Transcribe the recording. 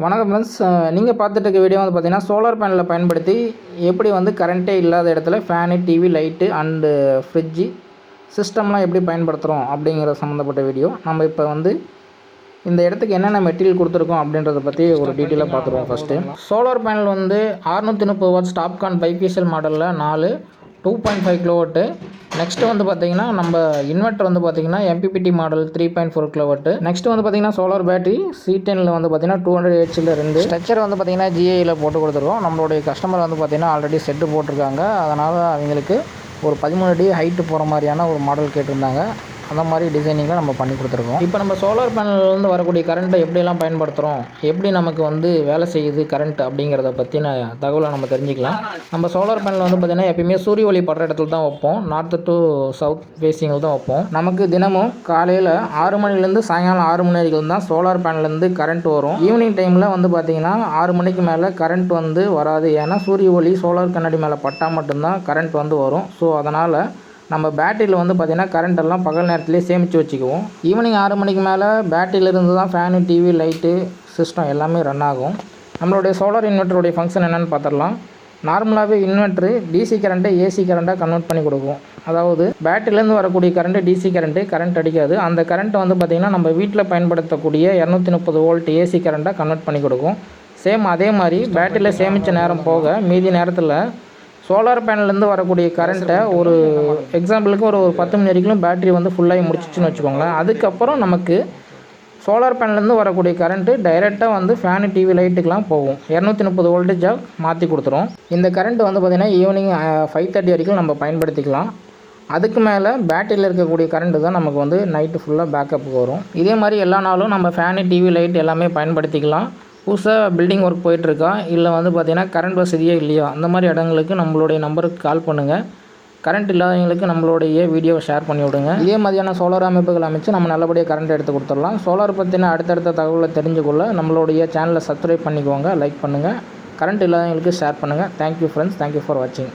வணக்கம் ஃப்ரெண்ட்ஸ், நீங்கள் பார்த்துட்டு இருக்க வீடியோ வந்து பார்த்தீங்கன்னா சோலார் பேனலை பயன்படுத்தி எப்படி வந்து கரண்ட்டே இல்லாத இடத்துல fan, TV, light and fridge சிஸ்டம்லாம் எப்படி பயன்படுத்துகிறோம் அப்படிங்கிற சம்மந்தப்பட்ட வீடியோ. நம்ம இப்போ வந்து இந்த இடத்துக்கு என்னென்ன மெட்டீரியல் கொடுத்துருக்கோம் அப்படின்றத பற்றி ஒரு டீட்டெயிலாக பார்த்துருவோம். ஃபஸ்ட்டு சோலார் பேனல் வந்து 630 வாட்ஸ் டாப்கான் பைஃபேஷியல் மாடலில் 4 2.5 கிலோவாட்டு. நெக்ஸ்ட்டு வந்து பார்த்திங்கன்னா நம்ம இன்வெர்ட்டர் வந்து பார்த்திங்கன்னா MPPT மாடல் 3.4 கிலோவாட்டு. நெக்ஸ்ட்டு வந்து பார்த்திங்கன்னா சோலார் பேட்டரி C10ல் வந்து பார்த்திங்கன்னா 200 Hல் 2 ஸ்ட்ரக்சர் வந்து பார்த்திங்கன்னா GIயில் போட்டு கொடுத்துருக்கோம். நம்மளுடைய கஸ்டமர் வந்து பார்த்திங்கன்னா ஆல்ரெடி செட்டு போட்டிருக்காங்க. அதனால் அவங்களுக்கு ஒரு 13 அடி ஹைட்டு போகிற மாதிரியான ஒரு மாடல் கேட்டிருந்தாங்க. அந்த மாதிரி டிசைனிங்கில் நம்ம பண்ணி கொடுத்துருக்கோம். இப்போ நம்ம சோலார் பேனல்லேருந்து வரக்கூடிய கரண்ட்டை எப்படியெல்லாம் பயன்படுத்துகிறோம், எப்படி நமக்கு வந்து வேலை செய்யுது கரண்ட் அப்படிங்கிறத பற்றின தகவலை நம்ம தெரிஞ்சுக்கலாம். நம்ம சோலார் பேனல் வந்து பார்த்திங்கன்னா எப்பயுமே சூரிய ஒளி படுற இடத்துல தான் வைப்போம். நார்த்து டு சவுத் ஃபேஸிங்கில் தான் வைப்போம். நமக்கு தினமும் காலையில் 6 மணிலேருந்து சாயங்காலம் 6 மணி வரைக்கும் தான் சோலார் பேனல்லேருந்து கரண்ட் வரும். ஈவினிங் டைமில் வந்து பார்த்திங்கன்னா 6 மணிக்கு மேலே கரண்ட் வந்து வராது. ஏன்னா சூரிய ஒளி சோலார் கண்ணாடி மேலே பட்டால் மட்டும்தான் கரண்ட் வந்து வரும். ஸோ அதனால் நம்ம பேட்டரியில் வந்து பார்த்திங்கன்னா கரண்ட் எல்லாம் பகல் நேரத்துலேயே சேமித்து வச்சுக்குவோம். ஈவினிங் 6 மணிக்கு மேலே பேட்டரியிலிருந்து தான் ஃபேனு, டிவி, லைட்டு சிஸ்டம் எல்லாமே ரன் ஆகும். நம்மளுடைய சோலார் இன்வெர்ட்டருடைய ஃபங்க்ஷன் என்னென்னு பார்த்துடலாம். நார்மலாகவே இன்வெர்ட்ரு டிசி கரண்ட்டை ஏசி கரண்ட்டாக கன்வெர்ட் பண்ணி கொடுக்கும். அதாவது பேட்டரியிலேருந்து வரக்கூடிய கரண்ட்டு டிசி கரண்ட் அடிக்காது. அந்த கரண்ட்டை வந்து பார்த்திங்கன்னா நம்ம வீட்டில் பயன்படுத்தக்கூடிய 230 வோல்ட் ஏசி கரண்ட்டாக கன்வெர்ட் பண்ணி கொடுக்கும். சேம் அதே மாதிரி பேட்டரியில் சேமித்த நேரம் போக மீதி நேரத்தில் சோலார் பேனல்லேருந்து வரக்கூடிய கரண்ட்டை ஒரு எக்ஸாம்பிளுக்கு ஒரு 10 மணி வரைக்கும் பேட்டரி வந்து ஃபுல்லாகி முடிச்சிச்சுன்னு வச்சுக்கோங்களேன். அதுக்கப்புறம் நமக்கு சோலார் பேனல்லேருந்து வரக்கூடிய கரண்ட்டு டைரெக்டாக வந்து ஃபேனு, டிவி, லைட்டுக்கெலாம் போகும். 230 வோல்டேஜாக மாற்றி கொடுத்துரும். இந்த கரண்ட்டு வந்து பார்த்திங்கன்னா ஈவினிங் 5:30 வரைக்கும் நம்ம பயன்படுத்திக்கலாம். அதுக்கு மேலே பேட்டரியில் இருக்கக்கூடிய கரண்ட்டு தான் நமக்கு வந்து நைட்டு ஃபுல்லாக பேக்கப்புக்கு வரும். இதே மாதிரி எல்லா நாளும் நம்ம ஃபேனு, டிவி, லைட் எல்லாமே பயன்படுத்திக்கலாம். புதுசாக பில்டிங் ஒர்க் போயிட்டுருக்கா, இல்லை வந்து பார்த்திங்கன்னா கரண்ட் வசதியே இல்லையா, அந்த மாதிரி இடங்களுக்கு நம்மளுடைய நம்பருக்கு கால் பண்ணுங்கள். கரண்ட் இல்லாதவங்களுக்கு நம்மளுடைய வீடியோவை ஷேர் பண்ணி விடுங்க. இதே மாதிரியான சோலார் அமைப்புகள் அமைச்சு நம்ம நல்லபடியாக கரண்ட் எடுத்து கொடுத்துடலாம். சோலார் பற்றின அடுத்தடுத்த தகவலை தெரிஞ்சுக்கொள்ள நம்மளுடைய சேனலை சப்ஸ்கிரைப் பண்ணிக்கோங்க, லைக் பண்ணுங்கள், கரண்ட் இல்லாதவங்களுக்கு ஷேர் பண்ணுங்கள். தேங்க்யூ ஃப்ரெண்ட்ஸ், தேங்க்யூ ஃபார் வாட்சிங்.